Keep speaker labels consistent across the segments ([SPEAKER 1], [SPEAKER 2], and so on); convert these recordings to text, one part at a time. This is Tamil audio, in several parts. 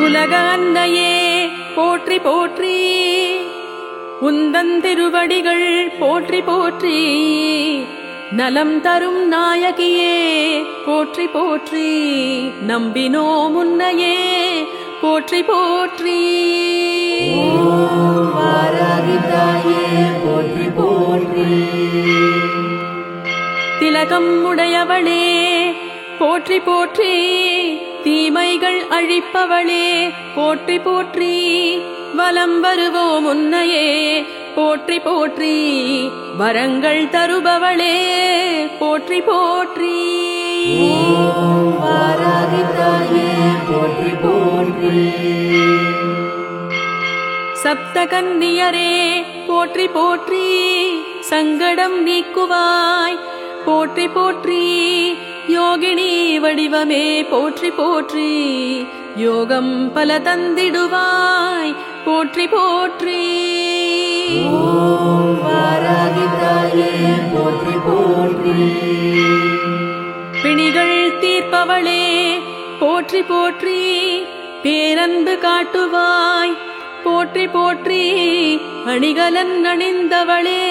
[SPEAKER 1] உலக அன்னையே போற்றி போற்றி, உந்தன் திருவடிகள் போற்றி போற்றி, நலம் தரும் நாயகியே போற்றி போற்றி, நம்பினோம் உன்னையே போற்றி போற்றி.
[SPEAKER 2] ஓம் வாராகி தாயே போற்றி போற்றி,
[SPEAKER 1] திலகம் உடையவளே போற்றி போற்றி, தீமைகள் அழிப்பவளே போற்றி போற்றி, வலம் வருவோம் உன்னையே போற்றி போற்றி, வரங்கள் தருபவளே போற்றி போற்றி.
[SPEAKER 2] ஓம் வாராகி தாயே போற்றி போற்றி,
[SPEAKER 1] சப்தகன்னியரே போற்றி போற்றி, சங்கடம் நீக்குவாய் போற்றி போற்றி, யோகினி வடிவமே போற்றி போற்றி, யோகம் பல தந்திடுவாய் போற்றி போற்றி.
[SPEAKER 2] ஓம் வாராகி தாயே போற்றி போற்றி,
[SPEAKER 1] பிணிகள் தீர்ப்பவளே போற்றி போற்றி, பேரன்பு காட்டுவாய் போற்றி போற்றி, அணிகலன் அணிந்தவளே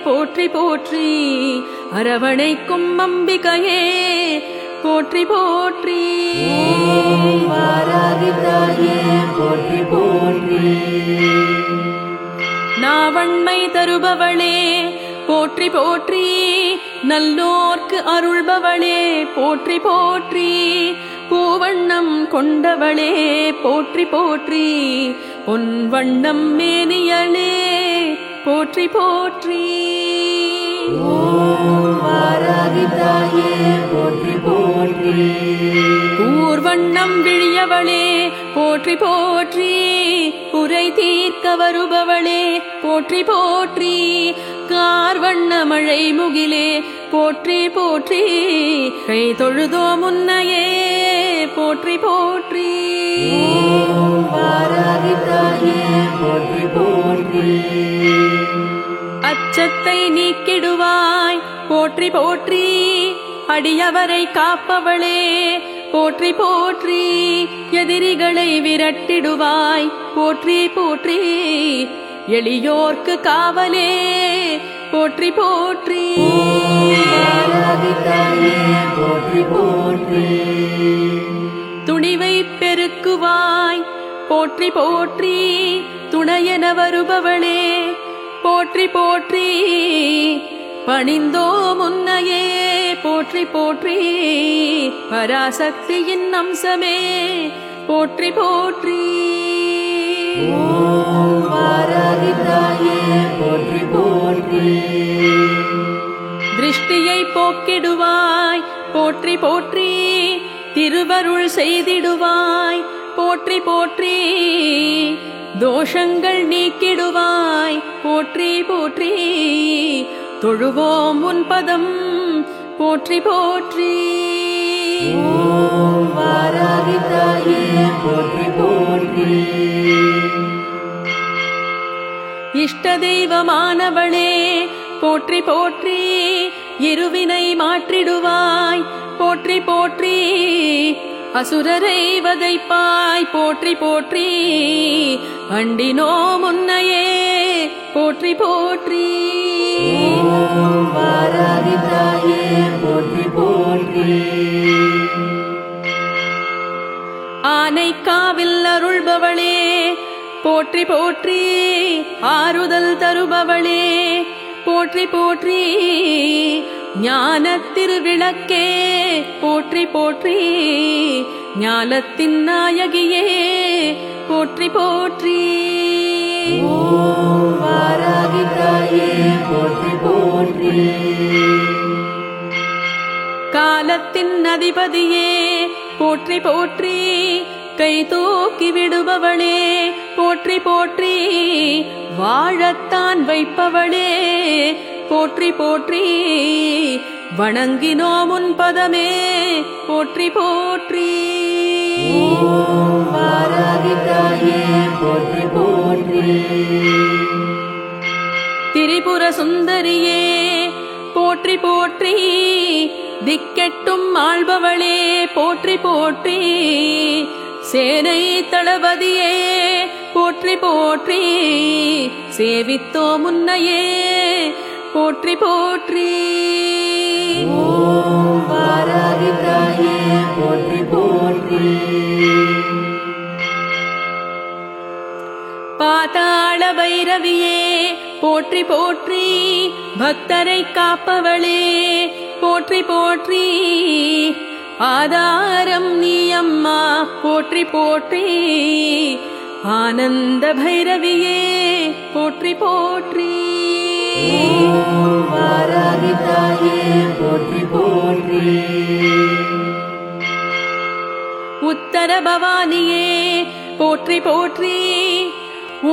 [SPEAKER 1] போற்றி போற்றி, அரவணைக்கும் அம்பிகையே போற்றி போற்றி.
[SPEAKER 2] ஓம் வாராகி தாயே போற்றி போற்றி,
[SPEAKER 1] நாவண்மை தருபவளே போற்றி போற்றி, நல்லோர்க்கு அருள்பவளே போற்றி போற்றி, பூவண்ணம் கொண்டவளே போற்றி போற்றி, பொன் வண்ணம் மேனியளே போற்றி போற்றி.
[SPEAKER 2] ஓம் வாராகி தாயே போற்றி போற்றி,
[SPEAKER 1] ஊர்வண்ணம் விழியவளே போற்றி போற்றி, புரை தீர்க்க வருபவளே போற்றி போற்றி, கார்வண்ண மழை முகிலே போற்றி போற்றி, கை தொழுதோ முன்னையே போற்றி போற்றி.
[SPEAKER 2] ஓம் வாராகி தாயே போற்றி போற்றி,
[SPEAKER 1] அச்சத்தை நீக்கிடுவாய் போற்றி போற்றி, அடியவரை காப்பவளே போற்றி போற்றி, எதிரிகளை விரட்டிடுவாய் போற்றி போற்றி, எளியோர்க்கு காவலே போற்றி போற்றி.
[SPEAKER 2] வாராகி தாயே போற்றி போற்றி,
[SPEAKER 1] துணிவை பெருக்குவாய் போற்றி போற்றி, துணையென வருபவளே போற்றி போற்றி, பணிந்தோ முன்னையே போற்றி போற்றி, பராசக்தியின் அம்சமே போற்றி போற்றி.
[SPEAKER 2] ஓம் வாராகி தாயே போற்றி போற்றி,
[SPEAKER 1] திருஷ்டியை போக்கிடுவாய் போற்றி போற்றி, திருவருள் செய்திடுவாய் போற்றி போற்றி, தோஷங்கள் நீக்கிடுவாய் போற்றி போற்றி, தொழுவோம் உன் பதம் போற்றி போற்றி.
[SPEAKER 2] ஓம் வாராகி தாயே போற்றி போற்றி,
[SPEAKER 1] இஷ்ட தெய்வமானவளே போற்றி போற்றி, இருவினை மாற்றிடுவாய் போற்றி போற்றி, அசுரரை வதைப்பாய் போற்றி போற்றி, அண்டினோ முன்னையே போற்றி போற்றி.
[SPEAKER 2] ஓம் வாராகி தாயே போற்றி போற்றி,
[SPEAKER 1] ஆனைக்காவில் அருள்பவளே போற்றி போற்றி, ஆறுதல் தருபவளே போற்றி போற்றி, ஞான திருவிளக்கே போற்றி போற்றி, ஞானத்தின் நாயகியே போற்றி போற்றி.
[SPEAKER 2] ஓம் வாராகி தாயே போற்றி போற்றி,
[SPEAKER 1] காலத்தின் அதிபதியே போற்றி போற்றி, கை தூக்கி விடுபவளே போற்றி போற்றி, வாழத்தான் வைப்பவளே போற்றி போற்றி, வணங்கினோம் உன் பதமே போற்றி போற்றி.
[SPEAKER 2] ஓம் வாராகி தாயே போற்றி போற்றி, போற்றி
[SPEAKER 1] திரிபுர சுந்தரியே போற்றி போற்றி திக்கெட்டும் ஆள்பவளே போற்றி போற்றி சேனை தளபதியே போற்றி போற்றி சேவித்தோ முன்னையே போற்றி போற்றி
[SPEAKER 2] ஓம் வாராகி தாயே போற்றி போற்றி
[SPEAKER 1] பாதாள பைரவியே போற்றி போற்றி பக்தரை காப்பவளே போற்றி போற்றி ஆதாரம் நீ அம்மா போற்றி போற்றி ஆனந்த பைரவியே போற்றி போற்றி
[SPEAKER 2] ஓம் வாராகி தாயே போற்றி போற்றி
[SPEAKER 1] உத்தர பவானியே போற்றி போற்றி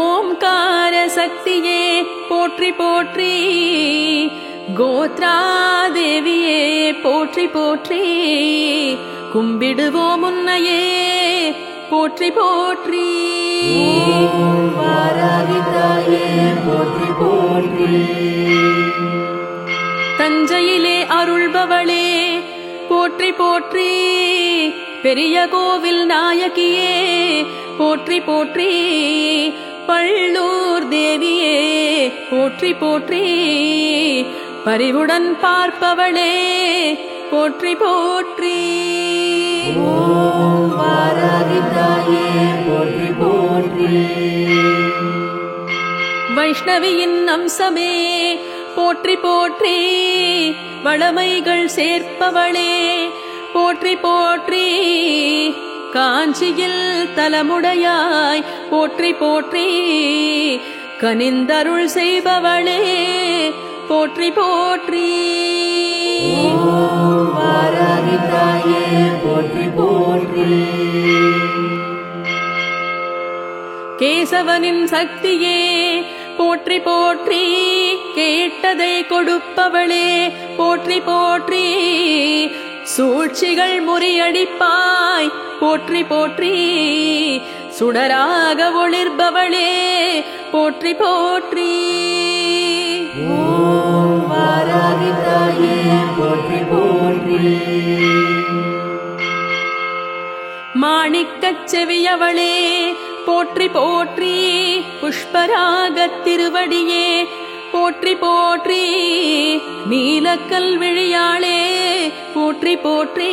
[SPEAKER 1] ஓம்கார சக்தியே போற்றி போற்றி கோத்ரா தேவியே போற்றி போற்றி கும்பிடுவோம் உன்னையே போற்றி போற்றி
[SPEAKER 2] ஓம் வாராகி தாயே போற்றி போற்றி
[SPEAKER 1] தஞ்சையிலே அருள்பவளே போற்றி போற்றி பெரிய கோவில் நாயகியே போற்றி போற்றி பள்ளூர் தேவியே போற்றி போற்றி பரிவுடன் பார்ப்பவளே போற்றி போற்றி
[SPEAKER 2] ஓம் வாராகி தாயே போற்றி போற்றி
[SPEAKER 1] வைஷ்ணவியின் அம்சமே போற்றி போற்றி வளமைகள் சேர்ப்பவளே போற்றி போற்றி காஞ்சியில் தலமுடையாய் போற்றி போற்றி கனிந்தருள் செய்பவளே போற்றி போற்றி
[SPEAKER 2] ஓம் வாராகி தாயே போற்றி போற்றி
[SPEAKER 1] கேசவனின் சக்தியே போற்றி போற்றி கேட்டதை கொடுப்பவளே போற்றி போற்றி சூழ்ச்சிகள் முறியடிப்பாய் போற்றி போற்றி சுடராக ஒளிர்பவளே போற்றி போற்றி
[SPEAKER 2] ஓம் வாராகி தாயே போற்றி போற்றி
[SPEAKER 1] மாணிக்கச் செவியவளே போற்றி போற்றி புஷ்பராகத் திருவடியே போற்றி போற்றி நீலக்கல் விழியாளே போற்றி போற்றி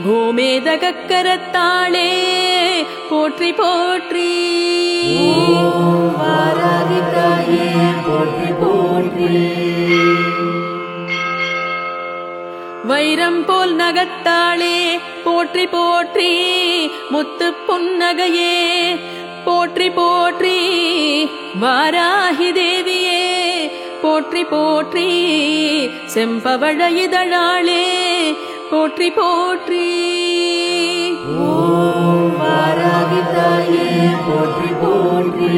[SPEAKER 1] கோமேதகக்கரத்தாளே போற்றி போற்றி
[SPEAKER 2] ஓம் வாராகி தாயே போற்றி போற்றி
[SPEAKER 1] வைரம் போல் நகத்தாளே போற்றி போற்றி முத்து புன்னகையே போற்றி போற்றி வாராகி தேவியே போற்றி போற்றி செம்பவழ இதழாளே போற்றி போற்றி
[SPEAKER 2] ஓம் வாராகி தாயே போற்றி போற்றி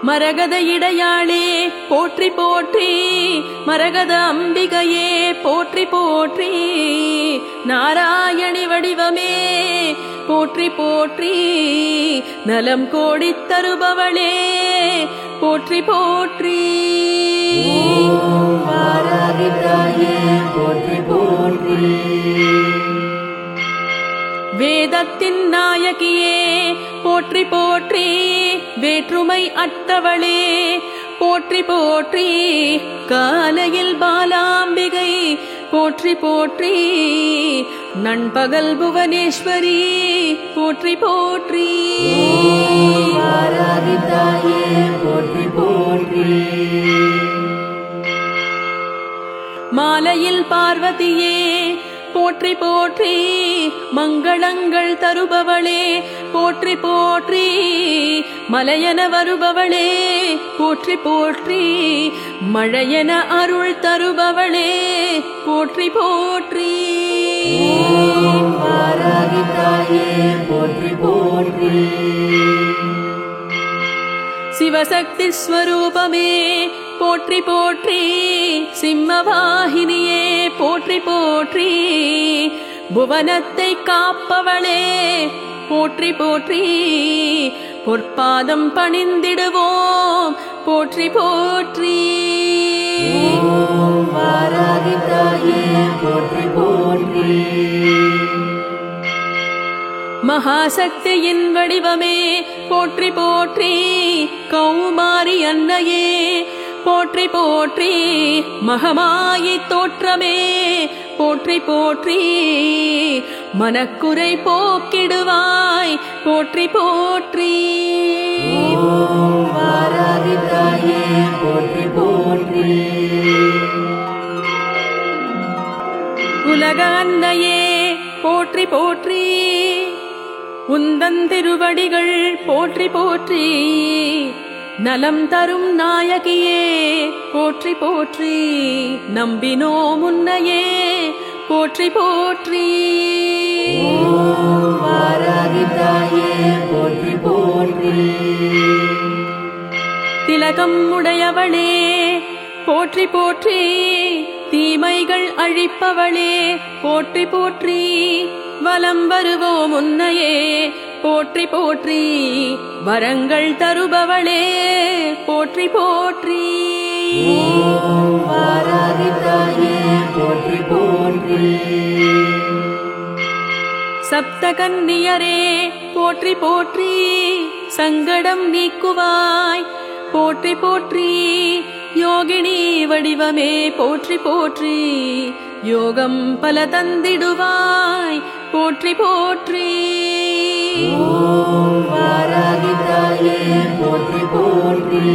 [SPEAKER 1] மரகத இடையாளே போற்றி போற்றி மரகத அம்பிகையே போற்றி போற்றி நாராயணி வடிவமே போற்றி போற்றி நலம் கோடித் தருபவளே போற்றி போற்றி
[SPEAKER 2] ஓம் வாராகி தாயே போற்றி போற்றி
[SPEAKER 1] வேதத்தின் நாயகியே போற்றி போற்றி வேற்றுமை அற்றவளே போற்றி போற்றி காலையில் பாலாம்பிகை போற்றி போற்றி நண்பகல் புவனேஸ்வரி போற்றி போற்றி
[SPEAKER 2] ஓம் வாராகி தாயே போற்றி போற்றி
[SPEAKER 1] மாலையில் பார்வதியே போற்றி போற்றி மங்களங்கள் தருபவளே போற்றி போற்றி மலையென வருபவளே போற்றி போற்றி மழையென அருள் தருபவளே போற்றி போற்றி
[SPEAKER 2] ஓம் வாராகி தாயே போற்றி போற்றி
[SPEAKER 1] சிவசக்தி ஸ்வரூபமே போற்றி போற்றி சிம்மவாகினியே போற்றி போற்றி புவனத்தை காப்பவளே போற்றி போற்றி பொற்பாதம் பணிந்திடுவோம் போற்றி போற்றி
[SPEAKER 2] ஓம் வாராகி தாயே போற்றி போற்றி
[SPEAKER 1] மகாசக்தியின் வடிவமே போற்றி போற்றி கௌமாரி அன்னையே போற்றி போற்றி மகமாயி தோற்றமே போற்றி போற்றி மனக்குறை போக்கிடுவாய் போற்றி போற்றி
[SPEAKER 2] ஓம் வாராகி தாயே போற்றி போற்றி
[SPEAKER 1] உலக அன்னையே போற்றி போற்றி உந்தன் திருவடிகள் போற்றி போற்றி நலம் தரும் நாயகியே போற்றி போற்றி நம்பினோம் உன்னையே போற்றி போற்றி
[SPEAKER 2] ஓம் வாராகி தாயே போற்றி போற்றி
[SPEAKER 1] திலகம் உடையவளே போற்றி போற்றி தீமைகள் அழிப்பவளே போற்றி போற்றி வலம் வருவோம் உன்னையே போற்றி போற்றி வரங்கள் தருபவளே போற்றி போற்றி
[SPEAKER 2] ஓம் வாராகி தாயே போற்றி போற்றி
[SPEAKER 1] சப்தகன்னியரே போற்றி போற்றி சங்கடம் நீக்குவாய் போற்றி போற்றி யோகினி வடிவமே போற்றி போற்றி யோகம் பல தந்திடுவாய் போற்றி போற்றி
[SPEAKER 2] ஓம் வாராகி தாயே போற்றி போற்றி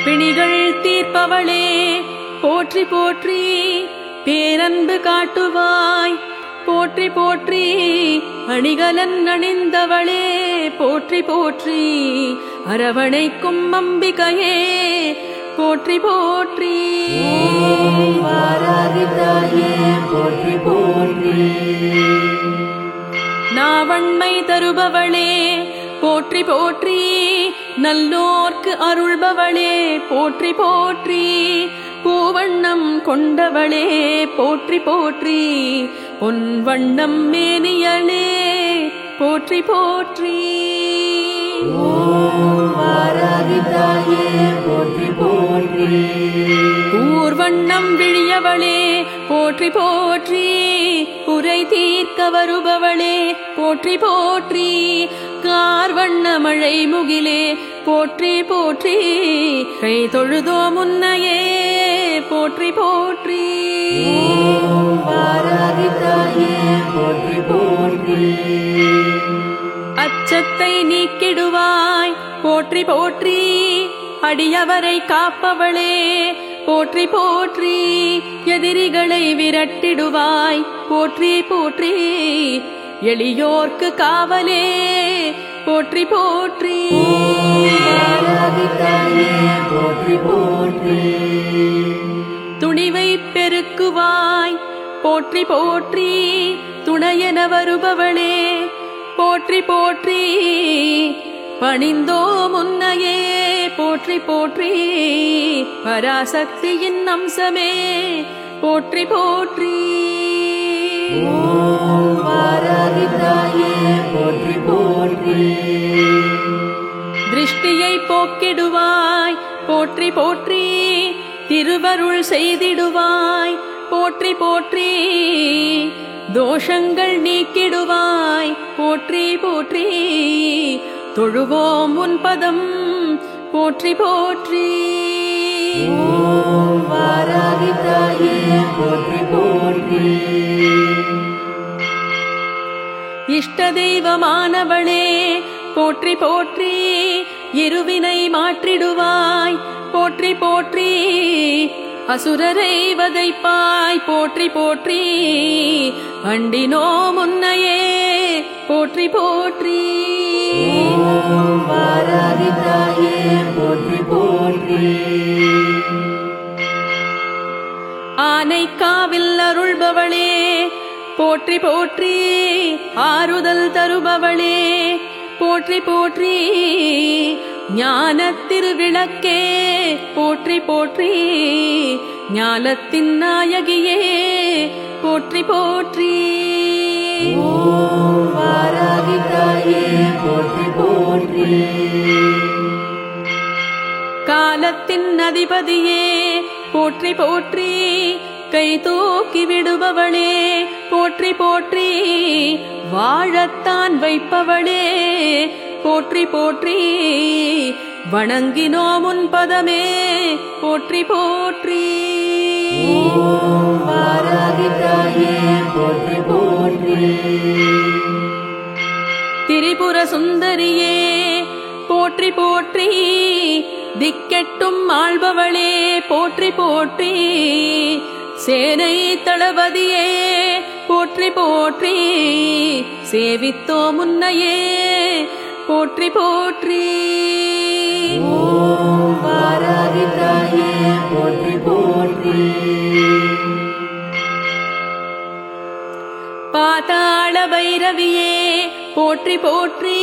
[SPEAKER 1] பிணிகள் தீர்ப்பவளே போற்றி போற்றி பேரன்பு காட்டுவாய் போற்றி போற்றி அணிகலன் அணிந்தவளே போற்றி போற்றி அரவணைக்கும் அம்பிகையே போற்றி போற்றி
[SPEAKER 2] ஓம் வாராகி தாயே போற்றி போற்றி
[SPEAKER 1] நாவண்மை தருபவளே போற்றி போற்றி நல்லோர்க்கு அருள்பவளே போற்றி போற்றி பூவண்ணம் கொண்டவளே போற்றி போற்றி பொன்வண்ணம் மேனியளே போற்றி போற்றி
[SPEAKER 2] ஓம் வாராகி தாயே போற்றி போற்றி
[SPEAKER 1] ஊர்வண்ணம் விழியவளே போற்றி போற்றி உரை தீர்க்க வருபவளே போற்றி போற்றி கார்வண்ண மழை முகிலே போற்றி போற்றி கை தொழுதோ முன்னையே போற்றி போற்றி
[SPEAKER 2] ஓம் வாராகி தாயே போற்றி போற்றி
[SPEAKER 1] அச்சத்தை நீக்கிடுவாய் போற்றி போற்றி அடியவரை காப்பவளே போற்றி போற்றி எதிரிகளை விரட்டிடுவாய் போற்றி போற்றி எளியோர்க்கு காவலே போற்றி போற்றி
[SPEAKER 2] வாராகி தாயே போற்றி போற்றி
[SPEAKER 1] துணிவை பெருக்குவாய் போற்றி போற்றி துணையென வருபவளே போற்றி போற்றி பணிந்தோ முன்னையே போற்றி போற்றி பராசக்தியின் அம்சமே போற்றி போற்றி
[SPEAKER 2] ஓம் வாராகி தாயே போற்றி போற்றி
[SPEAKER 1] திருஷ்டியை போக்கிடுவாய் போற்றி போற்றி திருவருள் செய்திடுவாய் போற்றி போற்றி தோஷங்கள் நீக்கிடுவாய் போற்றி போற்றி தொழுவோம் உன் பதம் போற்றி போற்றி
[SPEAKER 2] ஓம் வாராகி தாயே போற்றி போற்றி
[SPEAKER 1] இஷ்ட தெய்வமானவளே போற்றி போற்றி இருவினை மாற்றிடுவாய் போற்றி போற்றி அசுரரை வதைப்பாய் போற்றி போற்றி அண்டினோ முன்னையே போற்றி போற்றி
[SPEAKER 2] ஓம் வாராகி தாயே போற்றி போற்றி
[SPEAKER 1] ஆனைக்காவில் அருள்பவளே போற்றி போற்றி ஆறுதல் தருபவளே போற்றி போற்றி ஞானத் திருவிளக்கே போற்றி போற்றி ஞானத்தின் நாயகியே போற்றி போற்றி
[SPEAKER 2] ஓம் வாராகி தாயே போற்றி போற்றி.
[SPEAKER 1] காலத்தின் அதிபதியே போற்றி போற்றி. கை தூக்கி விடுபவளே போற்றி போற்றி. வாழத்தான் வைப்பவளே போற்றி போற்றி. வணங்கினோம் உன் பதமே போற்றி போற்றி.
[SPEAKER 2] ஓம் வாராகி தாயே போற்றி போற்றி.
[SPEAKER 1] திரிபுர சுந்தரியே போற்றி போற்றி. திக்கெட்டும் ஆள்பவளே போற்றி போற்றி. சேனை தளபதியே போற்றி போற்றி. சேவித்தோ முன்னையே போற்றி போற்றி.
[SPEAKER 2] ஓம் வாராகி தாயே போற்றி போற்றி.
[SPEAKER 1] பாதாள பைரவியே போற்றி போற்றி.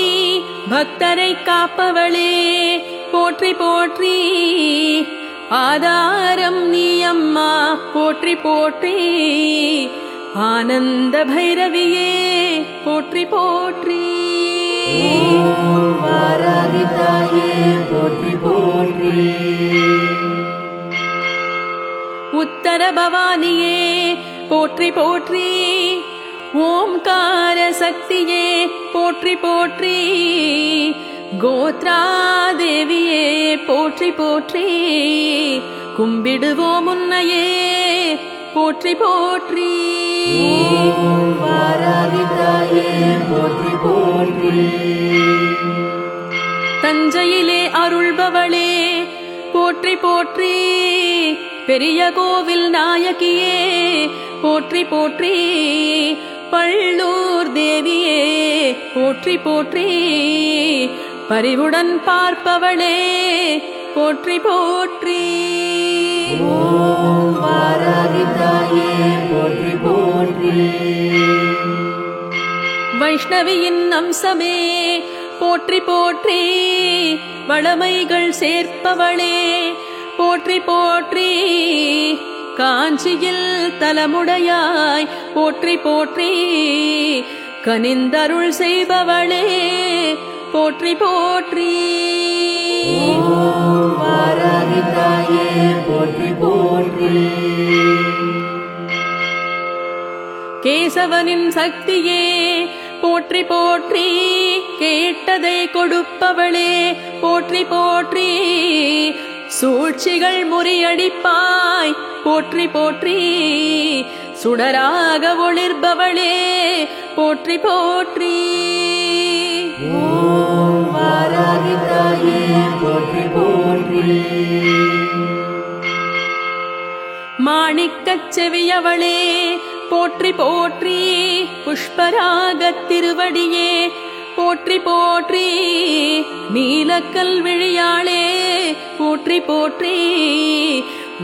[SPEAKER 1] பக்தரை காப்பவளே போற்றி போற்றி. ஆதாரம் நீ அம்மா போற்றி போற்றி. ஆனந்த பைரவியே போற்றி போற்றி.
[SPEAKER 2] ஓம் வாராகி தாயே போற்றி போற்றி.
[SPEAKER 1] உத்தர பவானியே போற்றி போற்றி. ஓம்கார சக்தியே போற்றி போற்றி. கோத்ரா தேவியே போற்றி போற்றி. கும்பிடுவோம் உன்னையே போற்றி போற்றி.
[SPEAKER 2] ஓம் வாராகி தாயே போற்றி போற்றி.
[SPEAKER 1] தஞ்சையிலே அருள்பவளே போற்றி போற்றி. பெரிய கோவில் நாயகியே போற்றி போற்றி. பள்ளூர் தேவியே போற்றி போற்றி. பரிவுடன் பார்ப்பவளே போற்றி போற்றி.
[SPEAKER 2] ஓம் வாராகி தாயே போற்றி போற்றி.
[SPEAKER 1] வைஷ்ணவியின் அம்சமே போற்றி போற்றி. வளமைகள் சேர்ப்பவளே போற்றி போற்றி. காஞ்சியில் தலமுடையாய் போற்றி போற்றி. கனிந்தருள் செய்பவளே போற்றி போற்றி.
[SPEAKER 2] ஓம் வாராகி தாயே போற்றி போற்றி.
[SPEAKER 1] கேசவனின் சக்தியே போற்றி போற்றி. கேட்டதை கொடுப்பவளே போற்றி போற்றி. சூழ்ச்சிகள் முறியடிப்பாய் போற்றி போற்றி. சுடராக ஒளிர்பவளே போற்றி போற்றி.
[SPEAKER 2] ஓம் வாராகி தாயே போற்றி போற்றி.
[SPEAKER 1] மாணிக்கச் செவியவளே போற்றி போற்றி. புஷ்பராகத் திருவடியே போற்றி போற்றி. நீலக்கல் விழியாளே போற்றி போற்றி.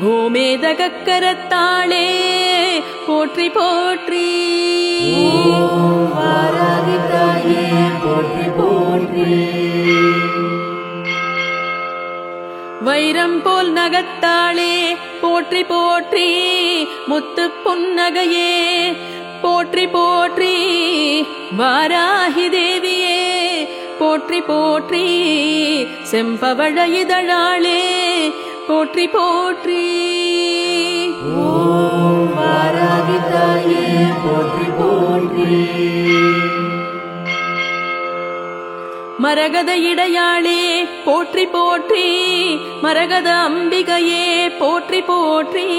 [SPEAKER 1] கோமேதகக் கரத்தாளே போற்றி போற்றி.
[SPEAKER 2] ஓம் வாராகி தாயே போற்றி போற்றி.
[SPEAKER 1] வைரம் போல் நகத்தாளே போற்றி போற்றி. முத்து புன்னகையே போற்றி போற்றி. வாராகி தேவியே போற்றி போற்றி. செம்பவழ இதழாளே போற்றி போற்றி.
[SPEAKER 2] ஓம் வாராகி தாயே போற்றி போற்றி.
[SPEAKER 1] மரகத இடையாளே போற்றி போற்றி. மரகத அம்பிகையே போற்றி போற்றி.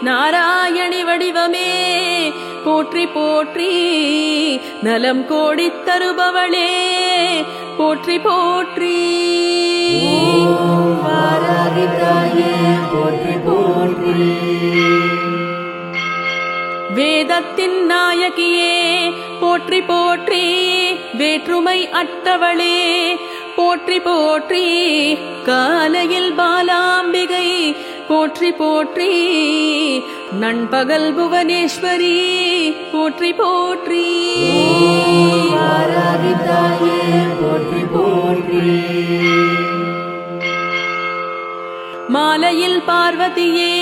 [SPEAKER 1] நாராயணி வடிவமே போற்றி போற்றி. நலம் கோடித் தருபவளே போற்றி போற்றி.
[SPEAKER 2] ஓம் வாராகி தாயே போற்றி போற்றி.
[SPEAKER 1] வேதத்தின் நாயகியே போற்றி போற்றி. வேற்றுமை அற்றவளே போற்றி போற்றி. காலையில் பாலாம்பிகை போற்றி போற்றி. நண்பகல் புவனேஸ்வரி போற்றி போற்றி.
[SPEAKER 2] ஓம் வாராகி தாயே போற்றி போற்றி.
[SPEAKER 1] மாலையில் பார்வதியே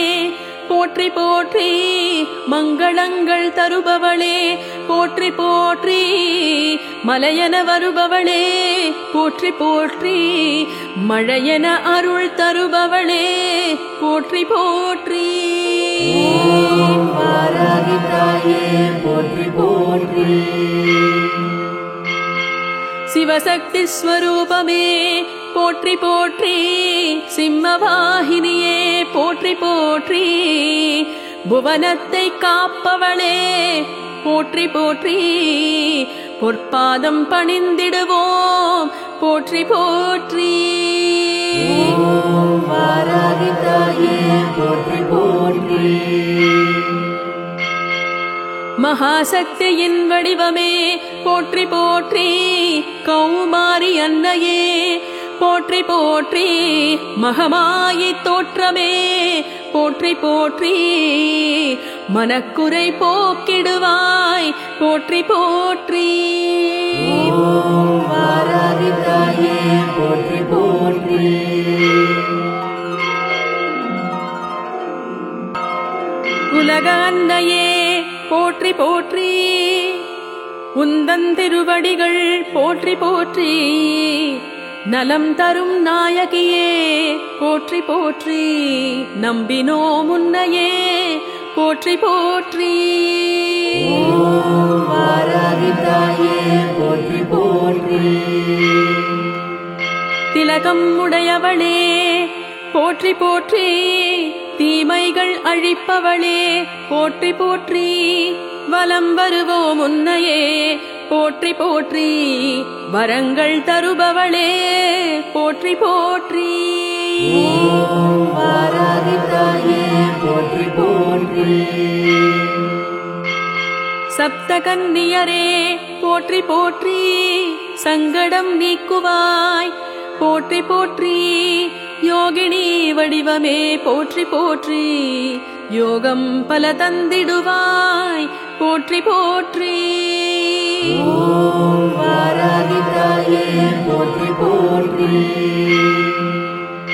[SPEAKER 1] போற்றி போற்றி. மங்களங்கள் தருபவளே போற்றி போற்றி மலையென வருபவளே போற்றி போற்றி மழையென அருள் தருபவளே போற்றி போற்றி
[SPEAKER 2] வாராகி தாயே போற்றி போற்றி
[SPEAKER 1] சிவசக்தி ஸ்வரூபமே போற்றி போற்றி சிம்மவாகினியே போற்றி போற்றி புவனத்தை காப்பவளே போற்றி போற்றி பொற்பாதம் பணிந்திடுவோம் போற்றி போற்றி
[SPEAKER 2] வாராகி தாயே போற்றி போற்றி
[SPEAKER 1] மகாசக்தியின் வடிவமே போற்றி போற்றி கௌமாரி அன்னையே போற்றி போற்றி மகமாயி தோற்றமே போற்றி போற்றி மனக்குறை போக்கிடுவாய் போற்றி போற்றி
[SPEAKER 2] வாராகி தாயே போற்றி போற்றி
[SPEAKER 1] உலக அன்னையே போற்றி போற்றி உந்தன் திருவடிகள் போற்றி போற்றி நலம் தரும் நாயகியே போற்றி போற்றி நம்பினோம் உன்னையே போற்றி போற்றி
[SPEAKER 2] வாராகி தாயே போற்றி போற்றி
[SPEAKER 1] திலகம் உடையவளே போற்றி போற்றி தீமைகள் அழிப்பவளே போற்றி போற்றி வலம் வருவோம் உன்னையே போற்றி போற்றி வரங்கள் தருபவளே போற்றி போற்றி
[SPEAKER 2] வாராகி தாயே போற்றி போற்றி
[SPEAKER 1] சப்தகன்னியரே போற்றி போற்றி சங்கடம் நீக்குவாய் போற்றி போற்றி யோகினி வடிவமே போற்றி போற்றி யோகம் பல தந்திடுவாய் போற்றி போற்றி
[SPEAKER 2] வாராகி தாயே போற்றி போற்றி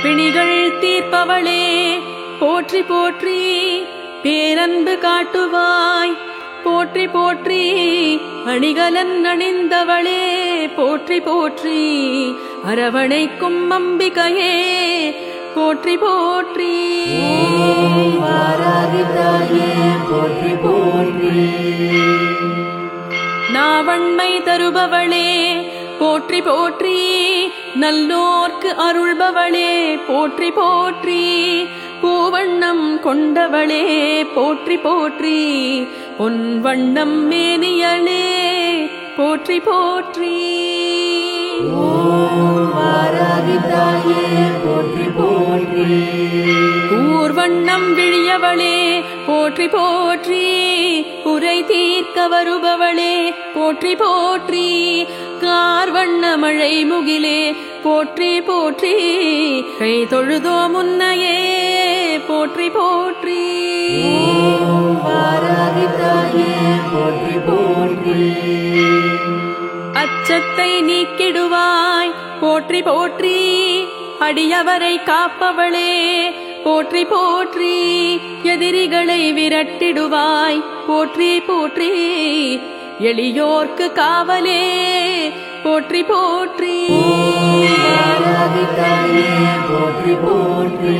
[SPEAKER 1] பிணிகள் தீர்ப்பவளே போற்றி போற்றி பேரன்பு காட்டுவாய் போற்றி போற்றி அணிகலன் அணிந்தவளே போற்றி போற்றி அரவணைக்கும் அம்பிகையே போற்றி போற்றி
[SPEAKER 2] வாராகி தாயே போற்றி போற்றி
[SPEAKER 1] நாவண்மை தருபவளே போற்றி போற்றி நல்லோர்க்கு அருள்பவளே போற்றி போற்றி பூவண்ணம் கொண்டவளே போற்றி போற்றி பொன் வண்ணம் மேனியளே போற்றி போற்றி
[SPEAKER 2] வாராகி தாயே போற்றி போற்றி
[SPEAKER 1] ஊர்வண்ணம் விழியவளே போற்றி போற்றி உரை தீர்க்க வருபவளே போற்றி போற்றி கார்வண்ண மழை முகிலே போற்றி போற்றி கை தொழுதோ முன்னையே போற்றி போற்றி
[SPEAKER 2] வாராகி தாயே போற்றி போற்றி
[SPEAKER 1] அச்சத்தை நீக்கிடுவாய் போற்றி போற்றி அடியவரை காப்பவளே போற்றி போற்றி எதிரிகளை விரட்டிடுவாய் போற்றி போற்றி எளியோர்க்கு காவலே போற்றி போற்றி
[SPEAKER 2] வாராகி தாயே போற்றி போற்றி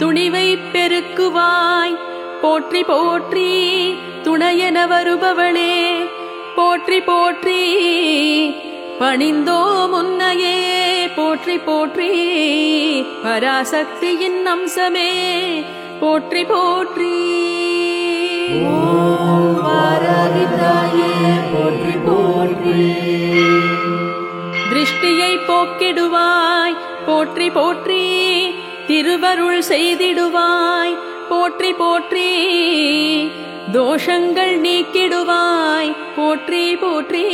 [SPEAKER 1] துணிவை பெருக்குவாய் போற்றி போற்றி துணையென வருபவளே போற்றி போற்றி பணிந்தோ முன்னையே போற்றி போற்றி பராசக்தியின் அம்சமே போற்றி போற்றி
[SPEAKER 2] வாராகி தாயே போற்றி போற்றி
[SPEAKER 1] திருஷ்டியை போக்கிடுவாய் போற்றி போற்றி திருவருள் செய்திடுவாய் போற்றி போற்றி தோஷங்கள் நீக்கிடுவாய் போற்றி போற்றி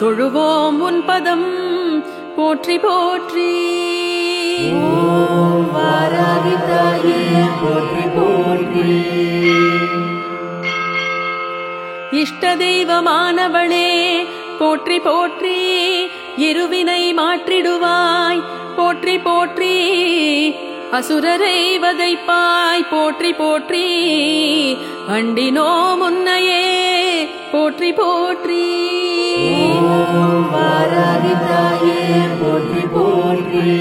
[SPEAKER 1] தொழுவோம் உன் பதம் போற்றி போற்றி
[SPEAKER 2] வாராகி தாயே போற்றி போற்றி
[SPEAKER 1] இஷ்ட தெய்வமானவளே போற்றி போற்றி இருவினை மாற்றிடுவாய் போற்றி போற்றி அசுரரை வதைப்பாய் போற்றி போற்றி அண்டினோ முன்னையே போற்றி போற்றி
[SPEAKER 2] ஓம் வாராகி தாயே போற்றி போற்றி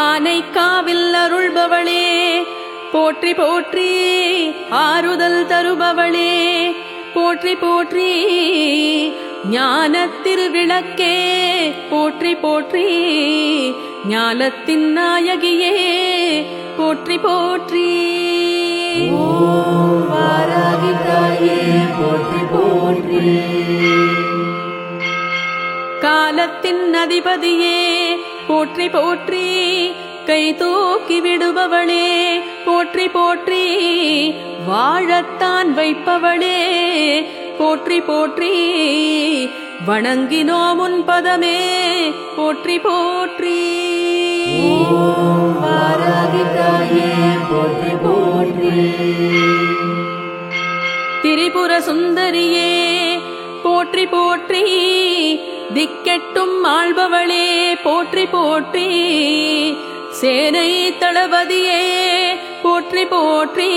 [SPEAKER 1] ஆனைக்காவில் அருள்பவளே போற்றி போற்றி ஆறுதல் தருபவளே போற்றி போற்றி ஞானத் திருவிளக்கே போற்றி போற்றி ஞானத்தின் நாயகியே போற்றி போற்றி
[SPEAKER 2] ஓம் வாராகி தாயே போற்றி போற்றி
[SPEAKER 1] காலத்தின் அதிபதியே போற்றி போற்றி கை தூக்கி விடுபவளே போற்றி போற்றி வாழத்தான் வைப்பவளே போற்றி போற்றி வணங்கினோம் உன் பதமே போற்றி போற்றி
[SPEAKER 2] ஓம் வாராகி தாயே போற்றி போற்றி
[SPEAKER 1] திரிபுர சுந்தரியே போற்றி போற்றி திக்கெட்டும் ஆள்பவளே போற்றி போற்றி சேனை தளபதியே போற்றி போற்றி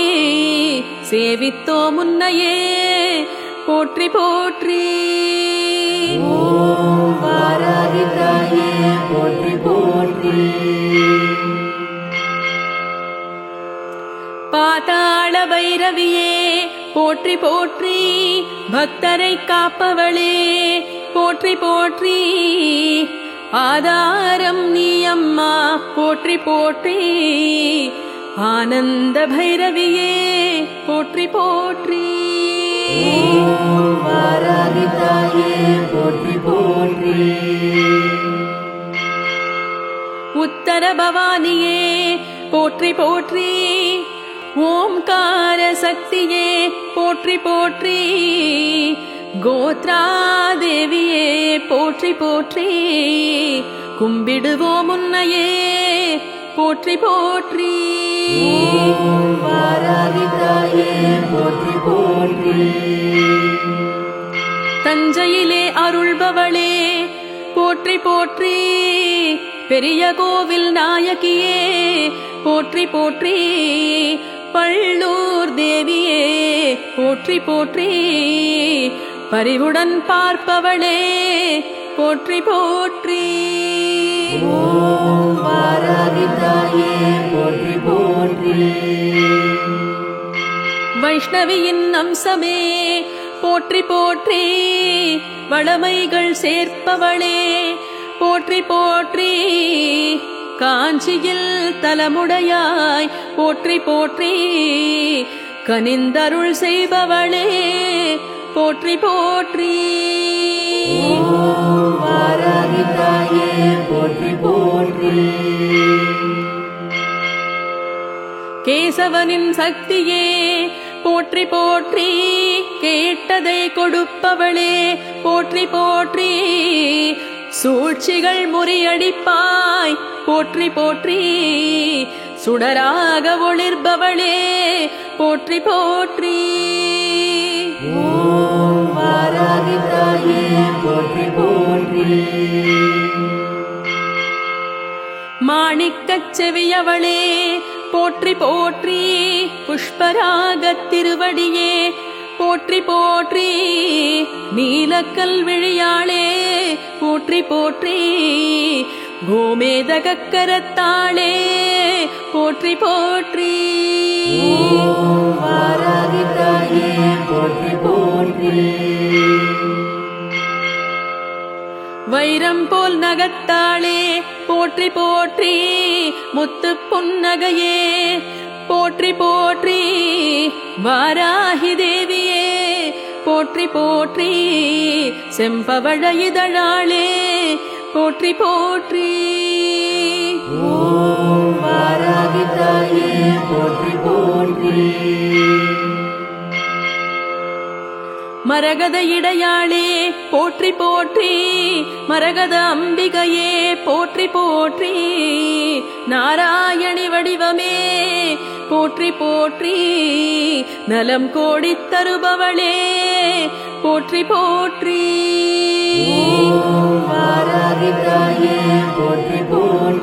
[SPEAKER 1] சேவித்தோ முன்னையே போற்றி போற்றி
[SPEAKER 2] ஓம் வாராகி தாயே போற்றி போற்றி
[SPEAKER 1] பாதாள பைரவியே போற்றி போற்றி பக்தரை காப்பவளே போற்றி போற்றி ஆதாரம் நீ அம்மா போற்றி போற்றி ஆனந்த பைரவியே போற்றி போற்றி
[SPEAKER 2] ஓம் வாராகி தாயே போற்றி போற்றி
[SPEAKER 1] உத்தர பவானியே போற்றி போற்றி ஓம்கார சக்தியே போற்றி போற்றி கோத்ரா தேவியே போற்றி போற்றி கும்பிடுவோம் உன்னையே போற்றி போற்றி
[SPEAKER 2] ஓம் வாராகி தாயே போற்றி போற்றி
[SPEAKER 1] தஞ்சையிலே அருள்பவளே போற்றி போற்றி பெரிய கோவில் நாயகியே போற்றி போற்றி பள்ளூர் தேவியே போற்றி போற்றி பரிவுடன் பார்ப்பவளே போற்றி போற்றி
[SPEAKER 2] ஓம் வாராகி தாயே போற்றி போற்றி
[SPEAKER 1] வைஷ்ணவியின் அம்சமே போற்றி போற்றி வளமைகள் சேர்ப்பவளே போற்றி போற்றி காஞ்சியில் தலமுடையாய் போற்றி போற்றி கனிந்தருள் செய்பவளே போற்றி போற்றி
[SPEAKER 2] ஓம் வாராகி தாயே போற்றி போற்றி
[SPEAKER 1] கேசவனின் சக்தியே போற்றி போற்றி கேட்டதை கொடுப்பவளே போற்றி போற்றி சூழ்ச்சிகள் முறியடிப்பாய் போற்றி போற்றி சுடராக ஒளிர்பவளே போற்றி போற்றி
[SPEAKER 2] ஓம் வாராகி தாயே போற்றி போற்றி
[SPEAKER 1] மாணிக்கச் செவியவளே போற்றி போற்றி புஷ்பராகத் திருவடியே போற்றி போற்றி நீலக்கல் விழியாளே போற்றி போற்றி கோமேதகக்கரத்தாளே போற்றி போற்றி
[SPEAKER 2] ஓம் வாராகி தாயே போற்றி போற்றி
[SPEAKER 1] வைரம் போல் நகத்தாளே போற்றி போற்றி முத்து புன்னகையே போற்றி போற்றி வாராகி தேவியே போற்றி போற்றி செம்பவழ இதழாளே போற்றி போற்றி
[SPEAKER 2] ஓம் வாராகி தாயே போற்றி போற்றி
[SPEAKER 1] மரகத இடையாளே போற்றி போற்றி மரகத அம்பிகையே போற்றி போற்றி நாராயணி வடிவமே போற்றி போற்றி நலம் கோடித் தருபவளே போற்றி போற்றி
[SPEAKER 2] ஓம் வாராகி தாயே போற்றி போற்றி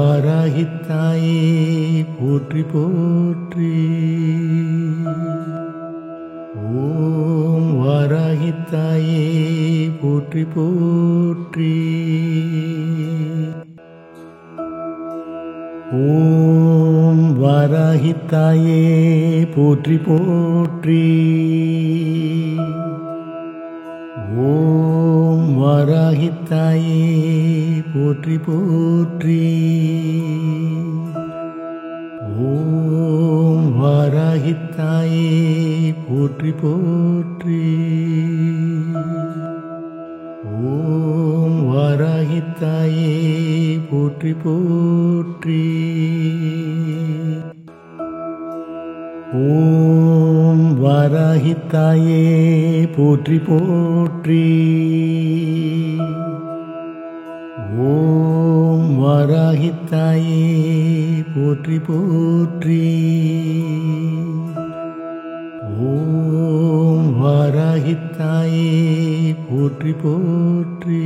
[SPEAKER 3] வாராகித்தாயே போற்றி போற்றி. ஓம் வாராகித்தாயே போற்றி போற்றி. ஓம் வாராகித்தாயே போற்றி போற்றி. ஓம் வாராகித்தாயே போற்றி போற்றி. ஓம் வாராகித்தாயே போற்றி போற்றி. ஓம் வாராகித்தாயே போற்றி போற்றி. ஓம் வாராகித்தாயே போற்றி போற்றி. ஓம் வாராகித்தாயே போற்றி போற்றி. ஓம் வாராகித்தாயே போற்றி போற்றி.